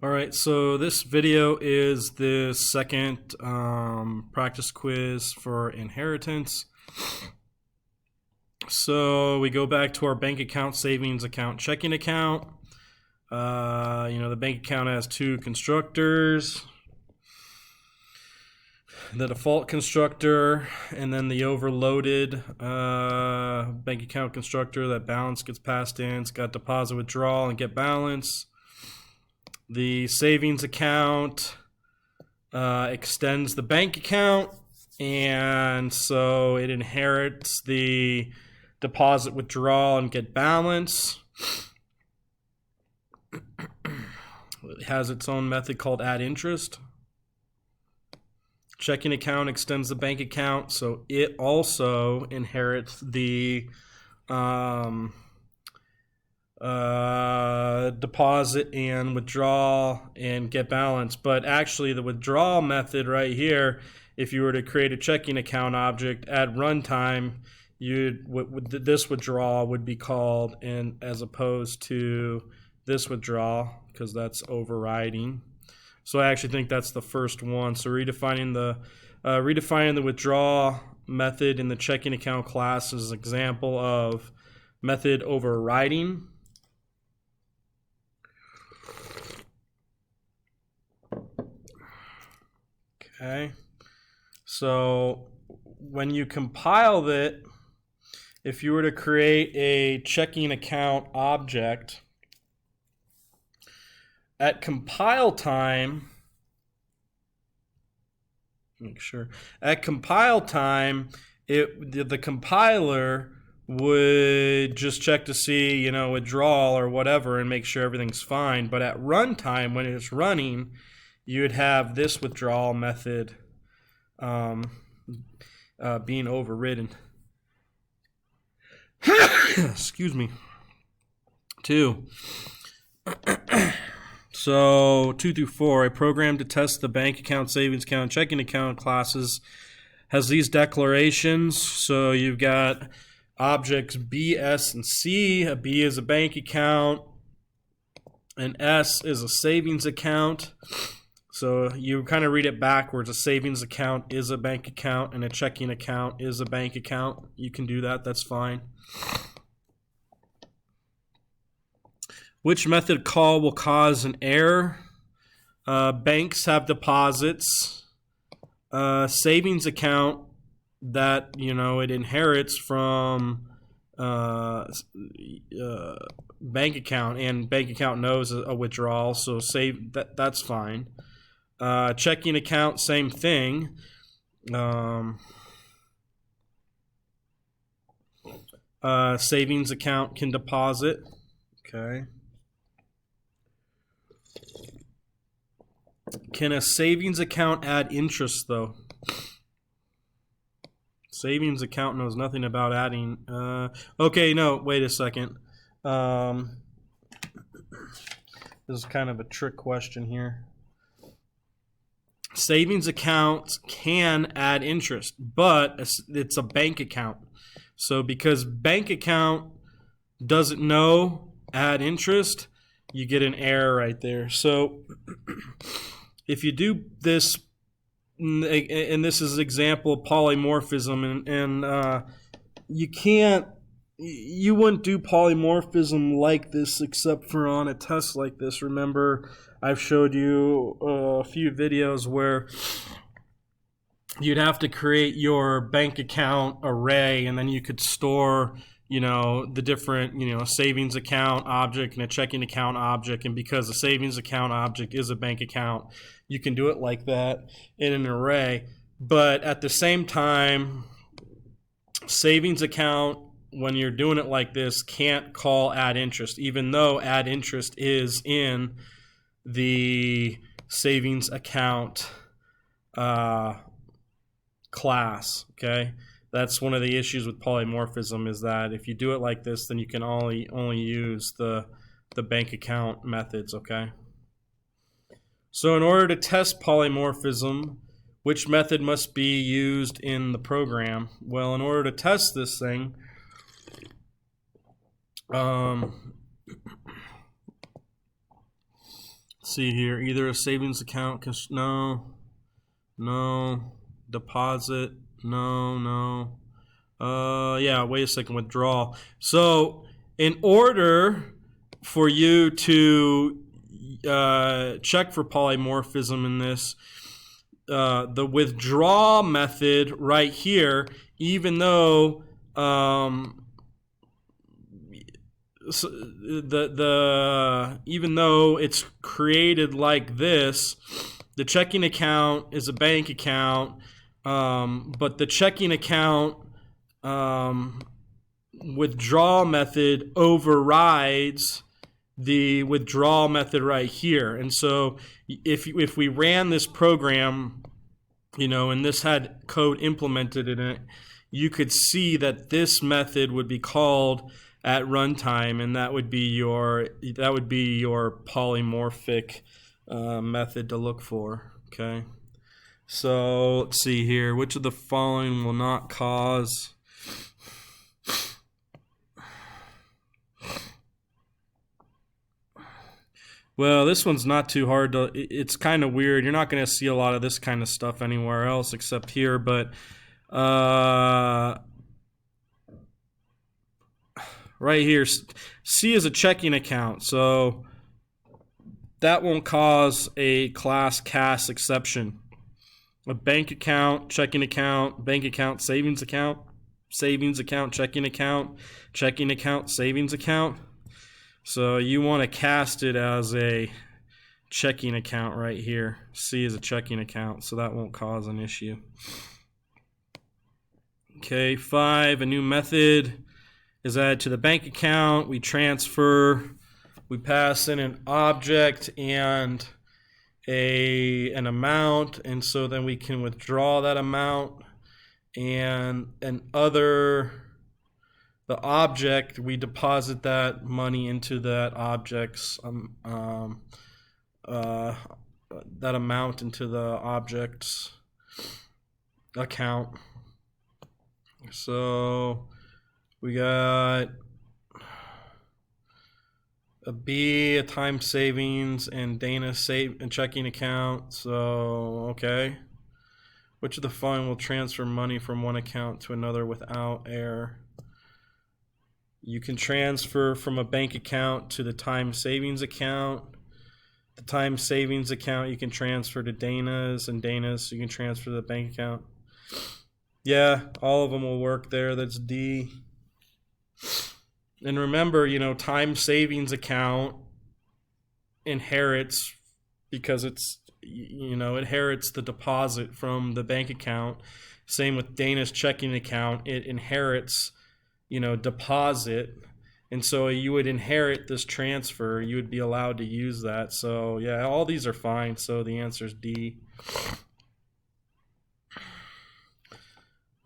All right, so this video is the second practice quiz for inheritance. So we go back to our bank account, savings account, checking account. The bank account has two constructors, the default constructor, and then the overloaded bank account constructor. That balance gets passed in. It's got deposit, withdrawal, and get balance. The savings account extends the bank account, and so it inherits the deposit, withdrawal, and get balance. It has its own method called add interest. Checking account extends the bank account, so it also inherits the deposit and withdrawal and get balance. But actually the withdrawal method right here, if you were to create a checking account object at runtime, this withdrawal would be called, and as opposed to this withdrawal, because that's overriding. So I actually think that's the first one. So redefining the withdrawal method in the checking account class is an example of method overriding. Okay, so when you compile it, if you were to create a checking account object, at compile time, the compiler would just check to see, withdrawal or whatever and make sure everything's fine. But at runtime, when it's running, you would have this withdrawal method being overridden. Excuse me. 2. So 2 through 4, a program to test the bank account, savings account, checking account classes has these declarations. So you've got objects B, S, and C. A B is a bank account, and S is a savings account. So you kind of read it backwards. A savings account is a bank account, and a checking account is a bank account. You can do that. That's fine. Which method call will cause an error? Banks have deposits. Savings account that, it inherits from bank account, and bank account knows a withdrawal, so that's fine. Checking account, same thing. Savings account can deposit. Okay. Can a savings account add interest, though? Savings account knows nothing about adding. Okay, no, wait a second. This is kind of a trick question here. Savings accounts can add interest, but it's a bank account. So because bank account doesn't know add interest, you get an error right there. So if you do this, and this is an example of polymorphism, and you wouldn't do polymorphism like this except for on a test like this. Remember, I've showed you a few videos where you'd have to create your bank account array, and then you could store the different, savings account object and a checking account object. And because a savings account object is a bank account, you can do it like that in an array. But at the same time, savings account, when you're doing it like this, can't call add interest, even though add interest is in the savings account class. Okay. That's one of the issues with polymorphism, is that if you do it like this, then you can only use the bank account methods, okay? So in order to test polymorphism, which method must be used in the program? Well, in order to test this thing, let's see here, either a savings account, no, deposit, no. Yeah, wait a second, withdrawal. So in order for you to check for polymorphism in this, the withdraw method right here, even though even though it's created like this, the checking account is a bank account, but the checking account withdrawal method overrides the withdrawal method right here. And so if we ran this program, and this had code implemented in it, you could see that this method would be called at runtime, and that would be your polymorphic method to look for. Okay, so let's see here, which of the following will not cause well, this one's not too hard to, it's kind of weird. You're not going to see a lot of this kind of stuff anywhere else except here, but right here, C is a checking account, so that won't cause a class CAS exception. A bank account, checking account, bank account, savings account, checking account, savings account. So you want to cast it as a checking account right here. C is a checking account, so that won't cause an issue. Okay, 5, a new method is added to the bank account. We transfer, we pass in an object and an amount, and so then we can withdraw that amount, and the object, we deposit that money into that object's that amount into the object's account. So we got a B, a time savings, and Dana and checking account. So okay, which of the following will transfer money from one account to another without error? You can transfer from a bank account to the time savings account. The time savings account you can transfer to Dana's, and Dana's you can transfer to the bank account. Yeah, all of them will work there. That's D. And remember, time savings account inherits because it's, inherits the deposit from the bank account. Same with Dana's checking account. It inherits, deposit. And so you would inherit this transfer. You would be allowed to use that. So yeah, all these are fine. So the answer is D.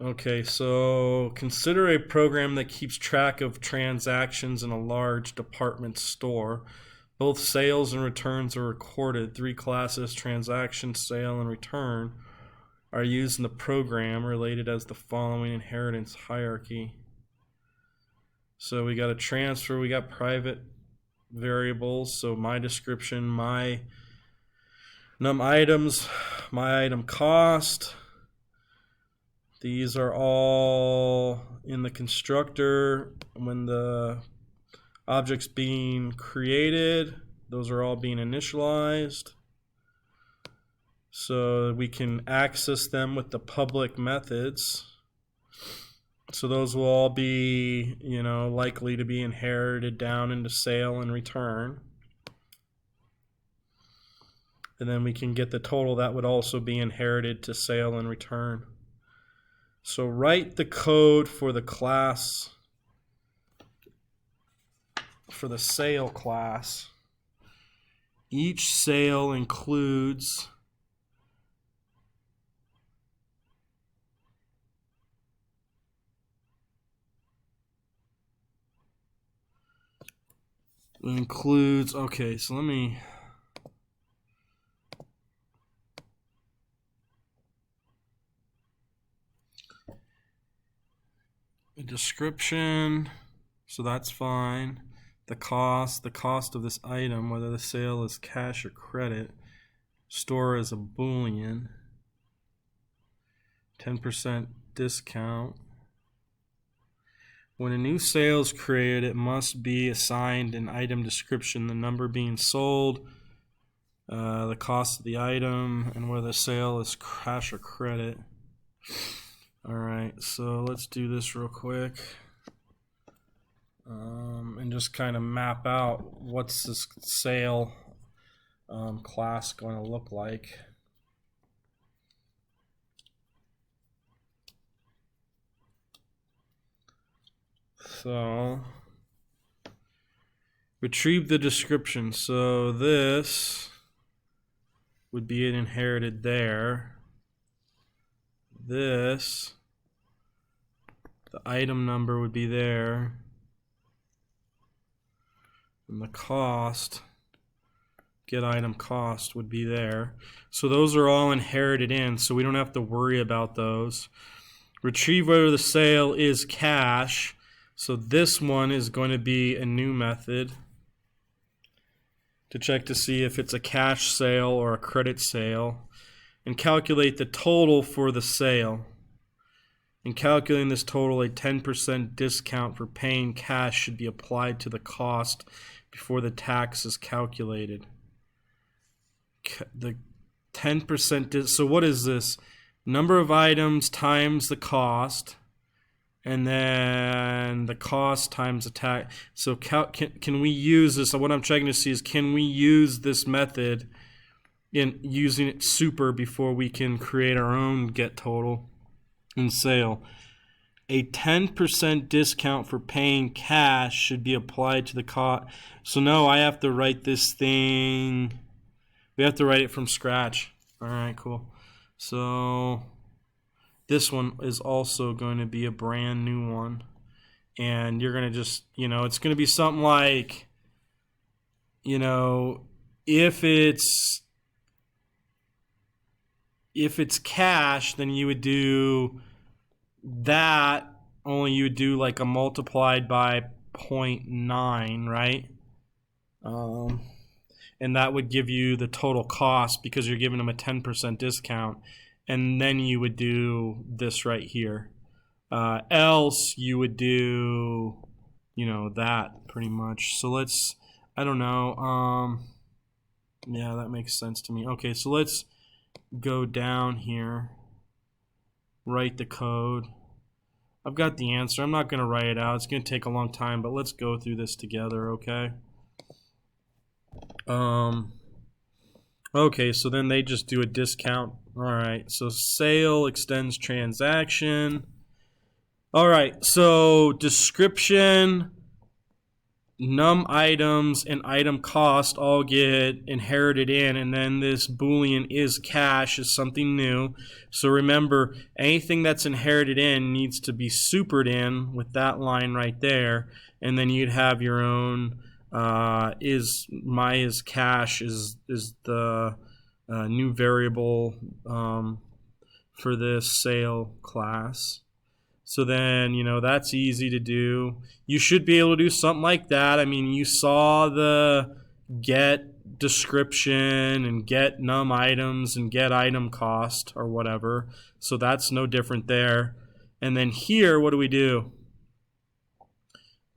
Okay, so consider a program that keeps track of transactions in a large department store. Both sales and returns are recorded. 3 classes, transaction, sale, and return, are used in the program related as the following inheritance hierarchy. So we got a transfer, we got private variables, so my description, my num items, my item cost. These are all in the constructor. When the object's being created, those are all being initialized. So we can access them with the public methods. So those will all be, likely to be inherited down into sale and return. And then we can get the total that would also be inherited to sale and return. So write the code for the class, for the sale class. Each sale includes okay, so let me a description, so that's fine. the cost of this item, whether the sale is cash or credit, store as a boolean, 10% discount. When a new sale is created, it must be assigned an item description, the number being sold, the cost of the item, and whether the sale is cash or credit. Alright, so let's do this real quick. And just kind of map out what's this sale class going to look like. So retrieve the description. So this would be an inherited there. This, the item number would be there. And the cost, get item cost, would be there. So those are all inherited in, so we don't have to worry about those. Retrieve whether the sale is cash. So this one is going to be a new method to check to see if it's a cash sale or a credit sale. And calculate the total for the sale. In calculating this total, a 10% discount for paying cash should be applied to the cost before the tax is calculated. The 10%, so what is this? Number of items times the cost, and then the cost times the tax. So can we use this? So what I'm checking to see is, can we use this method in using it super before we can create our own get total and sale? A 10% discount for paying cash should be applied to the cost. So no, I have to write this thing. We have to write it from scratch. All right, cool. So this one is also going to be a brand new one. And you're going to just, it's going to be something like, if it's cash, then you would do that, only you would do like a multiplied by 0.9, right? And that would give you the total cost because you're giving them a 10% discount. And then you would do this right here. Else you would do, that pretty much. So let's, I don't know. Yeah, that makes sense to me. Okay, so let's go down here. Write the code. I've got the answer. I'm not going to write it out. It's going to take a long time, but let's go through this together, okay? Okay, so then they just do a discount. All right, so sale extends transaction. All right, so description, num items, and item cost all get inherited in, and then this boolean is cash is something new. So remember, anything that's inherited in needs to be supered in with that line right there, and then you'd have your own is cash is the new variable for this sale class. So then, that's easy to do. You should be able to do something like that. I mean, you saw the get description and get num items and get item cost or whatever. So that's no different there. And then here, what do we do?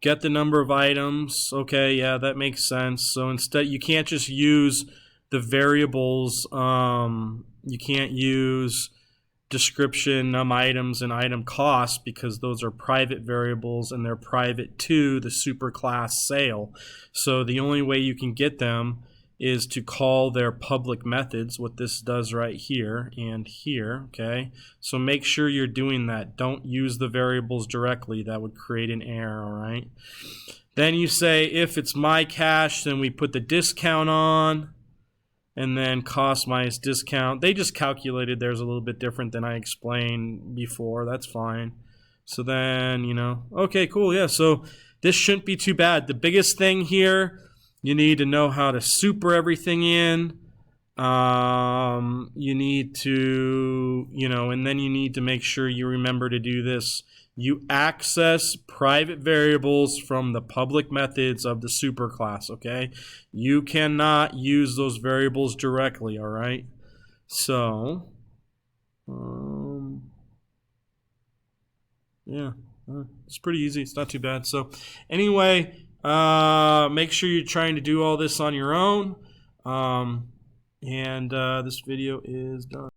Get the number of items. Okay, yeah, that makes sense. So instead, you can't just use the variables. You can't use description, num items, and item cost because those are private variables and they're private to the superclass sale. So the only way you can get them is to call their public methods, what this does right here and here, okay? So make sure you're doing that. Don't use the variables directly. That would create an error, all right? Then you say if it's my cash, then we put the discount on, and then cost minus discount. They just calculated theirs a little bit different than I explained before. That's fine. So then, okay, cool, yeah. So this shouldn't be too bad. The biggest thing here, you need to know how to super everything in. You need to, and then you need to make sure you remember to do this You access private variables from the public methods of the superclass, okay? You cannot use those variables directly, all right? So, yeah, it's pretty easy. It's not too bad. So, anyway, make sure you're trying to do all this on your own. And this video is done.